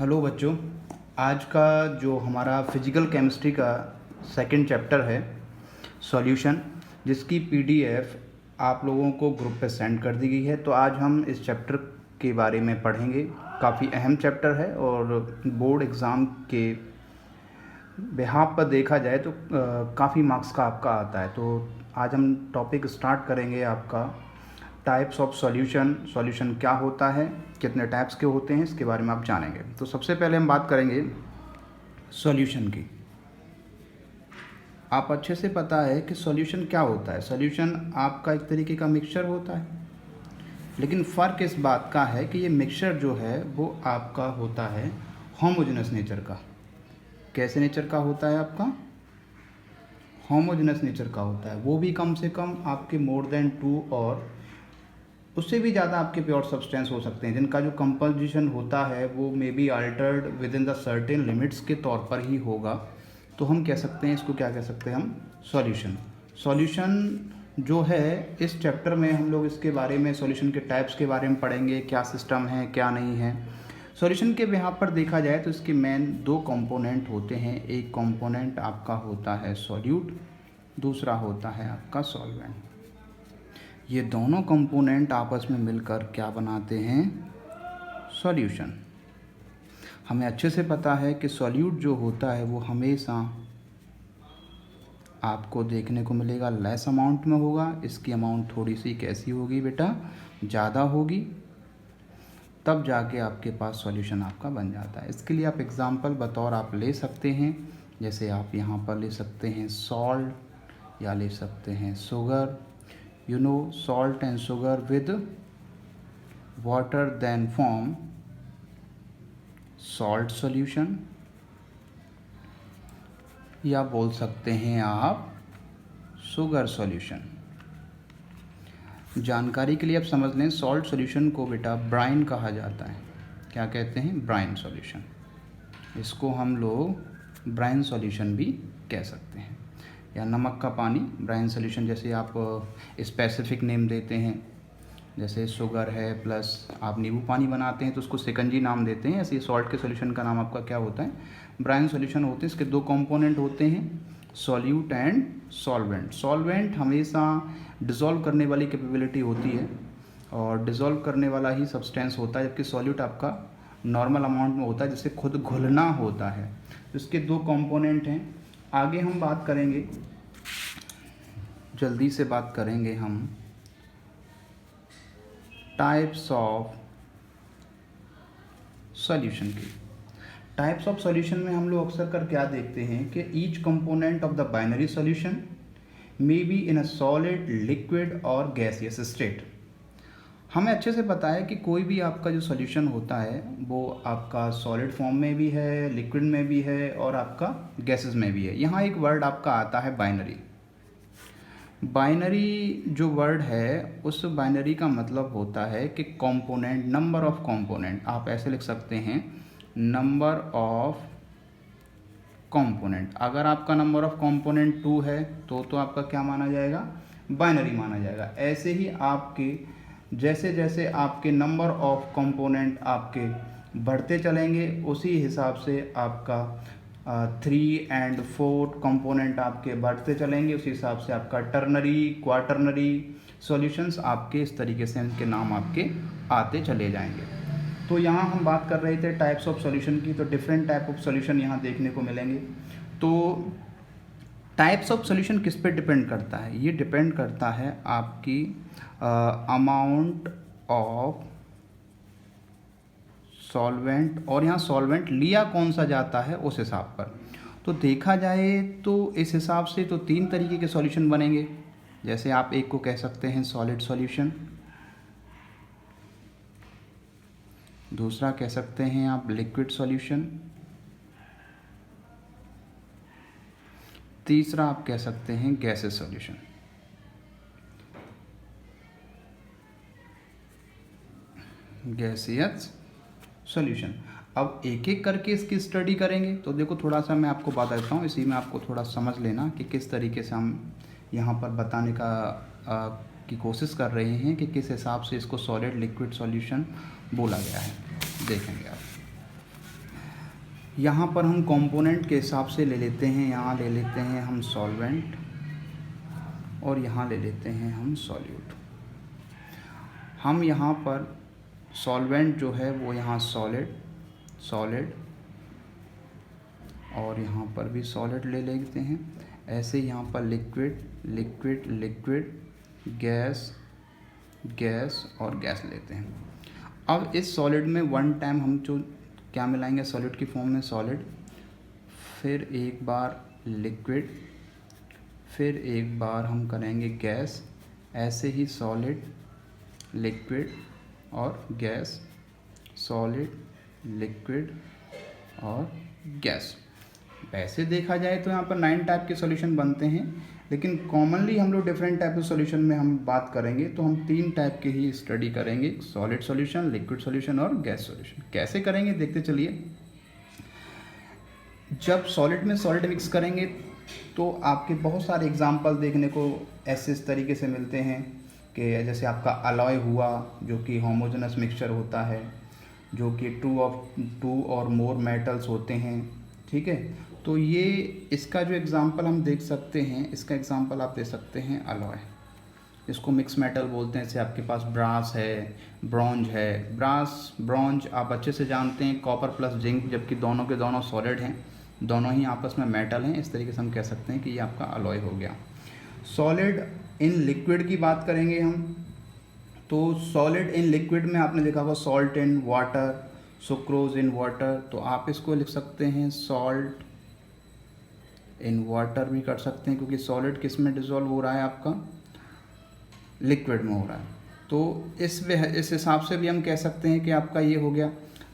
Hello बच्चों। आज का जो हमारा फिजिकल केमिस्ट्री का सेकंड चैप्टर है सॉल्यूशन, जिसकी पीडीएफ आप लोगों को ग्रुप पे सेंड कर दी गई है। तो आज हम इस चैप्टर के बारे में पढ़ेंगे। काफ़ी अहम चैप्टर है और बोर्ड एग्ज़ाम के बिहाफ पर देखा जाए तो काफ़ी मार्क्स का आपका आता है। तो आज हम टॉपिक स्टार्ट करेंगे आपका टाइप्स ऑफ सॉल्यूशन। सॉल्यूशन क्या होता है, कितने टाइप्स के होते हैं, इसके बारे में आप जानेंगे। तो सबसे पहले हम बात करेंगे सॉल्यूशन की। आप अच्छे से पता है कि सॉल्यूशन क्या होता है। सॉल्यूशन आपका एक तरीके का मिक्सचर होता है, लेकिन फ़र्क इस बात का है कि ये मिक्सचर जो है वो आपका होता है होमोजेनस नेचर का। कैसे नेचर का होता है आपका? होमोजेनस नेचर का होता है। वो भी कम से कम आपके मोर देन 2 और उससे भी ज़्यादा आपके प्योर सब्सटेंस हो सकते हैं, जिनका जो कंपोजिशन होता है वो may be altered with in the certain limits के तौर पर ही होगा। तो हम कह सकते हैं इसको, क्या कह सकते हैं हम? सॉल्यूशन। सॉल्यूशन जो है इस चैप्टर में हम लोग इसके बारे में, सॉल्यूशन के टाइप्स के बारे में पढ़ेंगे, क्या सिस्टम है क्या नहीं है। सॉल्यूशन के यहाँ पर देखा जाए तो इसके मेन 2 कंपोनेंट होते हैं। एक कंपोनेंट आपका होता है सॉल्यूट, दूसरा होता है आपका सॉल्वेंट। ये दोनों कंपोनेंट आपस में मिलकर क्या बनाते हैं? सॉल्यूशन। हमें अच्छे से पता है कि सॉल्यूट जो होता है वो हमेशा आपको देखने को मिलेगा लेस अमाउंट में होगा। इसकी अमाउंट थोड़ी सी कैसी होगी बेटा? ज़्यादा होगी, तब जाके आपके पास सॉल्यूशन आपका बन जाता है। इसके लिए आप एग्जांपल बतौर आप ले सकते हैं, जैसे आप यहाँ पर ले सकते हैं सॉल्ट या ले सकते हैं sugar. You know, salt and sugar with water then form salt solution, या बोल सकते हैं आप शुगर सॉल्यूशन। जानकारी के लिए आप समझ लें, सॉल्ट सॉल्यूशन को बेटा ब्राइन कहा जाता है। क्या कहते हैं? Brine solution. इसको हम लोग ब्राइन सॉल्यूशन भी कह सकते हैं, या नमक का पानी ब्राइन सॉल्यूशन। जैसे आप स्पेसिफिक नेम देते हैं, जैसे शुगर है प्लस आप नींबू पानी बनाते हैं तो उसको शिकंजी नाम देते हैं। ऐसे सॉल्ट के सॉल्यूशन का नाम आपका क्या होता है? ब्राइन सॉल्यूशन होते हैं। इसके 2 कंपोनेंट होते हैं, सॉल्यूट एंड सॉल्वेंट। सॉल्वेंट हमेशा डिज़ोल्व करने वाली कैपेबिलिटी होती है और डिज़ोल्व करने वाला ही सब्सटेंस होता है, जबकि सॉल्यूट आपका नॉर्मल अमाउंट में होता है, जिससे खुद घुलना होता है। इसके 2 कंपोनेंट हैं। आगे हम बात करेंगे, जल्दी से बात करेंगे हम टाइप्स ऑफ सॉल्यूशन की। टाइप्स ऑफ सॉल्यूशन में हम लोग अक्सर कर क्या देखते हैं कि each component of the binary solution may be in a solid, liquid और गैसियस स्टेट। हमें अच्छे से पता है कि कोई भी आपका जो सॉल्यूशन होता है वो आपका सॉलिड फॉर्म में भी है, लिक्विड में भी है और आपका गैसेस में भी है। यहाँ एक वर्ड आपका आता है बाइनरी। बाइनरी जो वर्ड है, उस बाइनरी का मतलब होता है कि कंपोनेंट, नंबर ऑफ कंपोनेंट। आप ऐसे लिख सकते हैं नंबर ऑफ कंपोनेंट। अगर आपका नंबर ऑफ कंपोनेंट 2 है तो आपका क्या माना जाएगा? बाइनरी माना जाएगा। ऐसे ही आपके जैसे जैसे आपके नंबर ऑफ कंपोनेंट आपके बढ़ते चलेंगे, उसी हिसाब से आपका 3 and 4 कंपोनेंट आपके बढ़ते चलेंगे। उसी हिसाब से आपका टर्नरी, क्वाटर्नरी सॉल्यूशंस आपके इस तरीके से इनके नाम आपके आते चले जाएंगे। तो यहाँ हम बात कर रहे थे टाइप्स ऑफ सॉल्यूशन की, तो डिफरेंट टाइप ऑफ सॉल्यूशन यहाँ देखने को मिलेंगे। तो टाइप्स ऑफ सॉल्यूशन किस पे डिपेंड करता है? ये डिपेंड करता है आपकी अमाउंट ऑफ सॉल्वेंट, और यहाँ सॉल्वेंट लिया कौन सा जाता है उस हिसाब पर। तो देखा जाए तो इस हिसाब से तो 3 तरीके के सॉल्यूशन बनेंगे। जैसे आप एक को कह सकते हैं सॉलिड सॉल्यूशन, दूसरा कह सकते हैं आप लिक्विड सॉल्यूशन, तीसरा आप कह सकते हैं गैसेस सॉल्यूशन। Gaseous solution. अब एक एक करके इसकी स्टडी करेंगे। तो देखो, थोड़ा सा मैं आपको बता देता हूँ, इसी में आपको थोड़ा समझ लेना कि किस तरीके से हम यहाँ पर बताने की कोशिश कर रहे हैं कि किस हिसाब से इसको सॉलिड, लिक्विड सॉल्यूशन बोला गया है। देखेंगे आप। यहाँ पर हम कंपोनेंट के हिसाब से ले लेते हैं, यहाँ ले लेते हैं हम सॉल्वेंट और यहाँ ले लेते हैं हम सॉल्यूट। हम यहाँ पर सॉल्वेंट जो है वो यहाँ सॉलिड और यहाँ पर भी सॉलिड ले लेते हैं। ऐसे यहाँ पर लिक्विड गैस और गैस लेते हैं। अब इस सॉलिड में वन टाइम हम जो क्या मिलाएंगे, सॉलिड की फॉर्म में सॉलिड, फिर एक बार लिक्विड, फिर एक बार हम करेंगे गैस। ऐसे ही सॉलिड लिक्विड और गैस, सॉलिड लिक्विड और गैस। वैसे देखा जाए तो यहाँ पर 9 टाइप के सॉल्यूशन बनते हैं, लेकिन कॉमनली हम लोग डिफरेंट टाइप के सॉल्यूशन में हम बात करेंगे तो हम 3 टाइप के ही स्टडी करेंगे, सॉलिड सॉल्यूशन, लिक्विड सॉल्यूशन और गैस सॉल्यूशन। कैसे करेंगे देखते चलिए। जब सॉलिड में सॉलिड मिक्स करेंगे तो आपके बहुत सारे एग्जाम्पल देखने को ऐसे इस तरीके से मिलते हैं कि जैसे आपका अलॉय हुआ जो कि होमोजेनस मिक्सचर होता है, जो कि 2 और मोर मेटल्स होते हैं, ठीक है। तो ये इसका जो एग्ज़ाम्पल हम देख सकते हैं, इसका एग्ज़ाम्पल आप दे सकते हैं अलॉय, इसको मिक्स मेटल बोलते हैं। जैसे आपके पास ब्रास है, ब्रॉन्ज है, ब्रॉन्ज आप अच्छे से जानते हैं, कॉपर प्लस जिंक, जबकि दोनों के दोनों सॉलिड हैं, दोनों ही आपस में मेटल हैं। इस तरीके से हम कह सकते हैं कि ये आपका अलॉय हो गया। सॉलिड इन लिक्विड की बात करेंगे हम, तो सॉलिड इन लिक्विड में आपने देखा होगा salt in water, sucrose in water, तो आप इसको लिख सकते हैं सॉल्ट इन वाटर भी कर सकते हैं, क्योंकि सॉलिड किस में डिज़ोल्व हो रहा है, आपका लिक्विड में हो रहा है। तो इस हिसाब से भी हम कह सकते हैं कि आपका ये हो गया।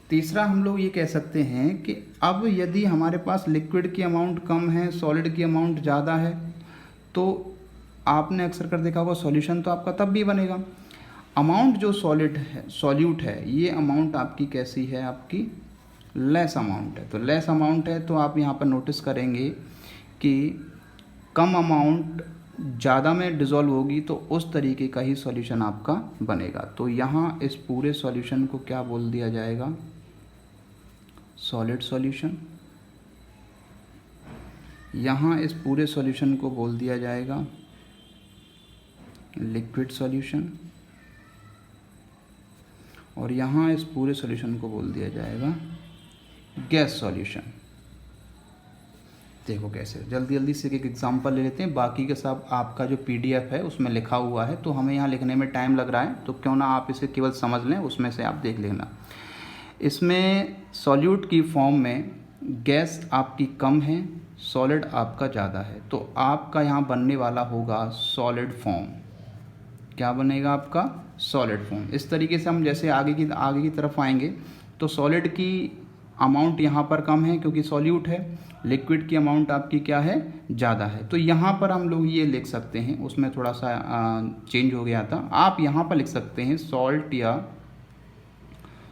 तीसरा हम लोग ये कह सकते हैं कि अब यदि हमारे पास लिक्विड की अमाउंट कम है, सॉलिड की अमाउंट ज़्यादा है, तो आपने अक्सर कर देखा होगा सॉल्यूशन तो आपका तब भी बनेगा। अमाउंट जो सॉल्यूट है, ये अमाउंट आपकी कैसी है, आपकी लेस अमाउंट है। तो लेस अमाउंट है तो आप यहाँ पर नोटिस करेंगे कि कम अमाउंट ज़्यादा में डिज़ोल्व होगी, तो उस तरीके का ही सॉल्यूशन आपका बनेगा। तो यहाँ इस पूरे सॉल्यूशन को क्या बोल दिया जाएगा, सॉलिड सॉल्यूशन। यहाँ इस पूरे सॉल्यूशन को बोल दिया जाएगा लिक्विड सॉल्यूशन, और यहाँ इस पूरे सॉल्यूशन को बोल दिया जाएगा गैस सॉल्यूशन। देखो कैसे, जल्दी से एक एग्जांपल ले लेते हैं। बाकी के सब आपका जो PDF है उसमें लिखा हुआ है, तो हमें यहाँ लिखने में टाइम लग रहा है, तो क्यों ना आप इसे केवल समझ लें, उसमें से आप देख लेना। इसमें सॉल्यूट की फॉर्म में गैस आपकी कम है, सॉलिड आपका ज़्यादा है, तो आपका यहाँ बनने वाला होगा सॉलिड फॉर्म। क्या बनेगा आपका, सॉलिड फॉर्म। इस तरीके से हम जैसे आगे की तरफ आएंगे तो सॉलिड की अमाउंट यहाँ पर कम है क्योंकि सॉल्यूट है, लिक्विड की अमाउंट आपकी क्या है, ज़्यादा है। तो यहाँ पर हम लोग ये लिख सकते हैं, उसमें थोड़ा सा चेंज हो गया था, आप यहाँ पर लिख सकते हैं सॉल्ट या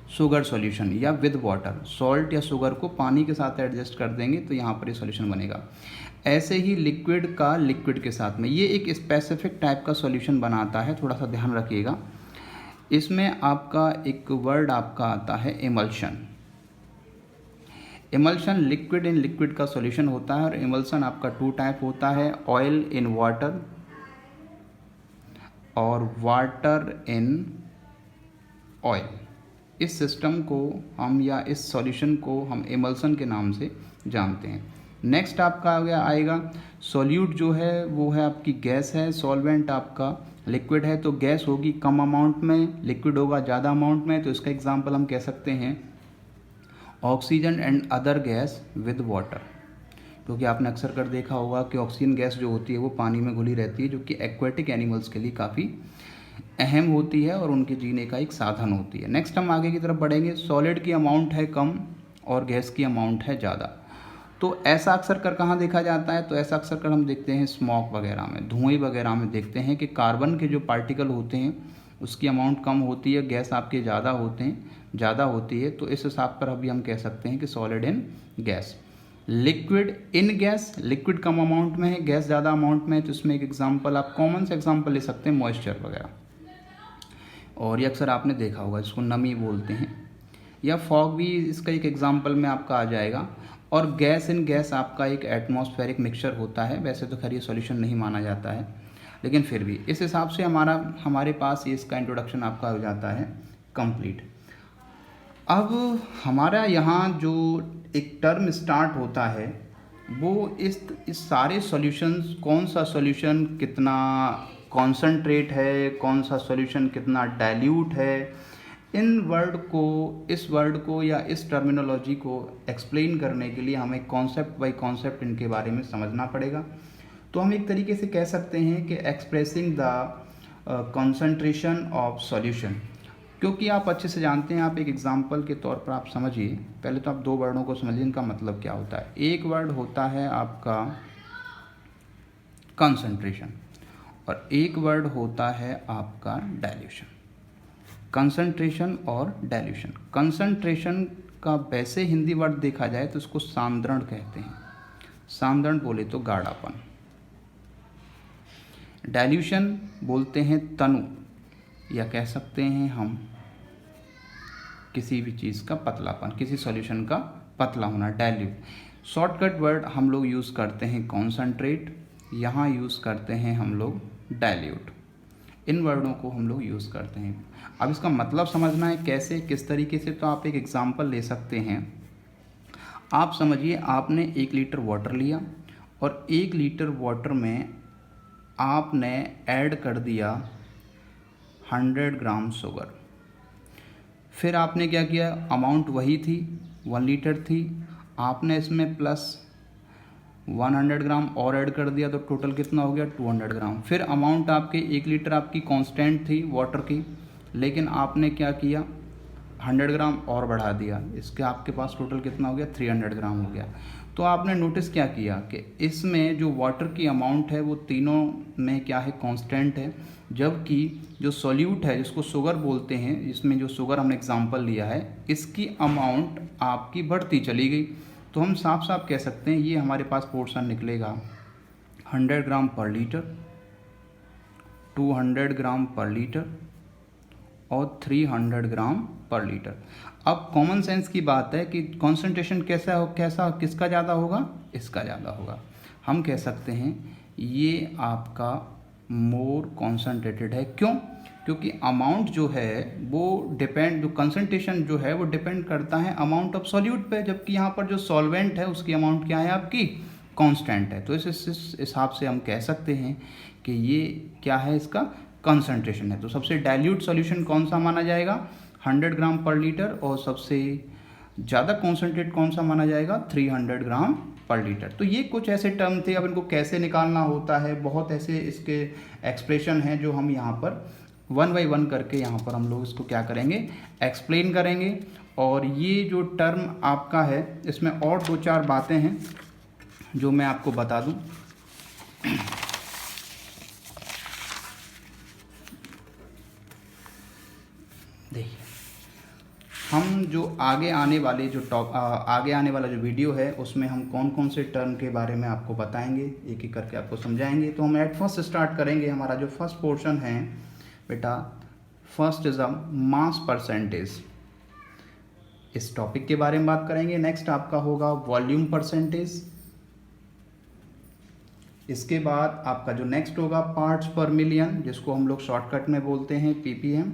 शुगर सॉल्यूशन या विद वाटर। सॉल्ट या शुगर को पानी के साथ एडजस्ट कर देंगे तो यहाँ पर ये सॉल्यूशन बनेगा। ऐसे ही लिक्विड का लिक्विड के साथ में ये एक स्पेसिफिक टाइप का सॉल्यूशन बनाता है, थोड़ा सा ध्यान रखिएगा। इसमें आपका एक वर्ड आपका आता है emulsion. Emulsion liquid in liquid का सॉल्यूशन होता है, और इमल्शन आपका 2 टाइप होता है, ऑयल इन वाटर और वाटर इन ऑयल। इस सिस्टम को हम या इस सॉल्यूशन को हम इमल्शन के नाम से जानते हैं। नेक्स्ट आपका आएगा सॉल्यूट, जो है वो है आपकी गैस है, सॉल्वेंट आपका लिक्विड है, तो गैस होगी कम अमाउंट में, लिक्विड होगा ज़्यादा अमाउंट में। तो इसका एग्जांपल हम कह सकते हैं oxygen and other gas with water, क्योंकि आपने अक्सर कर देखा होगा कि ऑक्सीजन गैस जो होती है वो पानी में घुली रहती है, जो कि एक्वेटिक एनिमल्स के लिए काफ़ी अहम होती है और उनके जीने का एक साधन होती है। नेक्स्ट हम आगे की तरफ बढ़ेंगे। सॉलिड की अमाउंट है कम और गैस की अमाउंट है ज़्यादा। तो ऐसा अक्सर कर कहाँ देखा जाता है, तो ऐसा अक्सर कर हम देखते हैं स्मोक वगैरह में, धुएं वगैरह में देखते हैं कि कार्बन के जो पार्टिकल होते हैं उसकी अमाउंट कम होती है, गैस आपके ज़्यादा होती है। तो इस हिसाब पर अभी हम कह सकते हैं कि solid in gas. Liquid in gas, liquid come amount में है, गैस ज़्यादा अमाउंट में है, तो इसमें एक एग्जांपल आप कॉमन से एग्जांपल ले सकते हैं मॉइस्चर वगैरह। और ये अक्सर आपने देखा होगा, इसको नमी बोलते हैं। या फॉग भी इसका एक एग्जांपल में आपका आ जाएगा। और गैस इन गैस आपका एक एटमॉस्फेरिक मिक्सचर होता है। वैसे तो खैर ये सॉल्यूशन नहीं माना जाता है, लेकिन फिर भी इस हिसाब से हमारे पास ये इसका इंट्रोडक्शन आपका हो जाता है कंप्लीट। अब हमारा यहाँ जो एक टर्म स्टार्ट होता है वो इस सारे सॉल्यूशंस, कौन सा सॉल्यूशन कितना कॉन्सनट्रेट है, कौन सा सॉल्यूशन कितना डाइल्यूट है, इस वर्ड को या इस टर्मिनोलॉजी को एक्सप्लेन करने के लिए हमें कॉन्सेप्ट बाय कॉन्सेप्ट इनके बारे में समझना पड़ेगा। तो हम एक तरीके से कह सकते हैं कि expressing the concentration of solution, क्योंकि आप अच्छे से जानते हैं, आप एक एग्जांपल के तौर पर आप समझिए। पहले तो आप दो वर्डों को समझिए, इनका मतलब क्या होता है। एक वर्ड होता है आपका कंसंट्रेशन और एक वर्ड होता है आपका डाइल्यूशन। कंसंट्रेशन और डाइल्यूशन। कंसंट्रेशन का वैसे हिंदी वर्ड देखा जाए तो इसको सांद्रण कहते हैं। सांद्रण बोले तो गाढ़ापन। डाइल्यूशन बोलते हैं तनु, या कह सकते हैं हम किसी भी चीज़ का पतलापन, किसी सॉल्यूशन का पतला होना, डाइल्यूट। शॉर्टकट वर्ड हम लोग यूज़ करते हैं कॉन्सनट्रेट, यहाँ यूज़ करते हैं हम लोग डाइल्यूट। इन वर्डों को हम लोग यूज़ करते हैं। अब इसका मतलब समझना है कैसे, किस तरीके से, तो आप एक एग्जांपल ले सकते हैं। आप समझिए, आपने 1 लीटर वाटर लिया और 1 लीटर वाटर में आपने ऐड कर दिया 100 ग्राम शुगर। फिर आपने क्या किया, अमाउंट वही थी, 1 लीटर थी, आपने इसमें प्लस 100 ग्राम और ऐड कर दिया, तो टोटल कितना हो गया, 200 ग्राम। फिर अमाउंट आपके 1 लीटर आपकी कांस्टेंट थी वाटर की, लेकिन आपने क्या किया, 100 ग्राम और बढ़ा दिया, इसके आपके पास टोटल कितना हो गया, 300 ग्राम हो गया। तो आपने नोटिस क्या किया कि इसमें जो वाटर की अमाउंट है वो तीनों में क्या है, कांस्टेंट है, जबकि जो सॉल्यूट है जिसको शुगर बोलते हैं, इसमें जो शुगर हमने एग्जांपल लिया है, इसकी अमाउंट आपकी बढ़ती चली गई। तो हम साफ साफ कह सकते हैं ये हमारे पास पोर्शन निकलेगा 100 ग्राम पर लीटर, 200 ग्राम पर लीटर और 300 ग्राम पर लीटर। अब कॉमन सेंस की बात है कि कॉन्सेंट्रेशन कैसा किसका ज़्यादा होगा, इसका ज़्यादा होगा। हम कह सकते हैं ये आपका मोर कॉन्सेंट्रेटेड है। क्यों? क्योंकि अमाउंट जो है वो जो कंसंट्रेशन जो है वो डिपेंड करता है अमाउंट ऑफ सॉल्यूट पे, जबकि यहाँ पर जो सॉल्वेंट है उसकी अमाउंट क्या है, आपकी कांस्टेंट है। तो इस हिसाब से हम कह सकते हैं कि ये क्या है, इसका कंसंट्रेशन है। तो सबसे डाइल्यूट सॉल्यूशन कौन सा माना जाएगा, 100 ग्राम पर लीटर, और सबसे ज़्यादा कॉन्सेंट्रेट कौन सा माना जाएगा, 300 ग्राम पर लीटर। तो ये कुछ ऐसे टर्म थे। अब इनको कैसे निकालना होता है, बहुत ऐसे इसके एक्सप्रेशन हैं जो हम यहाँ पर 1 बाय 1 करके यहाँ पर हम लोग इसको क्या करेंगे, एक्सप्लेन करेंगे। और ये जो टर्म आपका है इसमें और 2-4 बातें हैं जो मैं आपको बता दूं। देखिए, हम जो आगे आने वाला जो वीडियो है उसमें हम कौन कौन से टर्म के बारे में आपको बताएंगे, एक एक करके आपको समझाएंगे। तो हम एट फर्स्ट स्टार्ट करेंगे। हमारा जो फर्स्ट पोर्शन है बेटा, first is a mass percentage. इस टॉपिक के बारे में बात करेंगे। नेक्स्ट आपका होगा वॉल्यूम परसेंटेज। इसके बाद आपका जो नेक्स्ट होगा पार्ट्स पर मिलियन, जिसको हम लोग शॉर्टकट में बोलते हैं पीपीएम।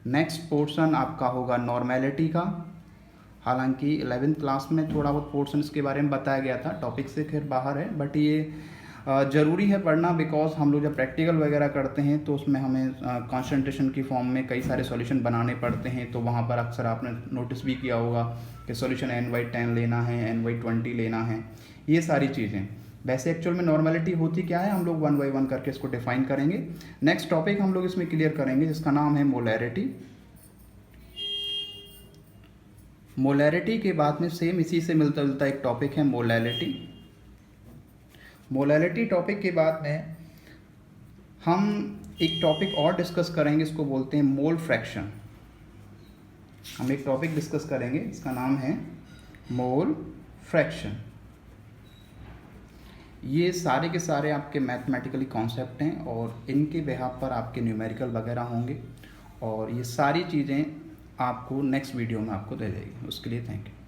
नेक्स्ट पोर्शन आपका होगा नॉर्मेलिटी का। हालांकि 11th क्लास में थोड़ा बहुत पोर्शन इसके बारे में बताया गया था, टॉपिक से खैर बाहर है, बट ये ज़रूरी है पढ़ना, बिकॉज हम लोग जब प्रैक्टिकल वगैरह करते हैं तो उसमें हमें कॉन्सेंट्रेशन की फॉर्म में कई सारे सॉल्यूशन बनाने पड़ते हैं। तो वहाँ पर अक्सर आपने नोटिस भी किया होगा कि सॉल्यूशन n/10 लेना है, n/20 लेना है, ये सारी चीज़ें। वैसे एक्चुअल में नॉर्मेलिटी होती क्या है, हम लोग 1 बाय 1 करके इसको डिफाइन करेंगे। नेक्स्ट टॉपिक हम लोग इसमें क्लियर करेंगे जिसका नाम है मोलैरिटी। मोलैरिटी के बाद में सेम इसी से मिलता जुलता एक टॉपिक है मोलैलिटी। मोलैलिटी टॉपिक के बाद में हम एक टॉपिक और डिस्कस करेंगे, इसको बोलते हैं मोल फ्रैक्शन। हम एक टॉपिक डिस्कस करेंगे, इसका नाम है मोल फ्रैक्शन। ये सारे के सारे आपके मैथमेटिकली कॉन्सेप्ट हैं और इनके बिहाफ पर आपके न्यूमेरिकल वगैरह होंगे। और ये सारी चीज़ें आपको नेक्स्ट वीडियो में आपको दे देगी। उसके लिए थैंक यू।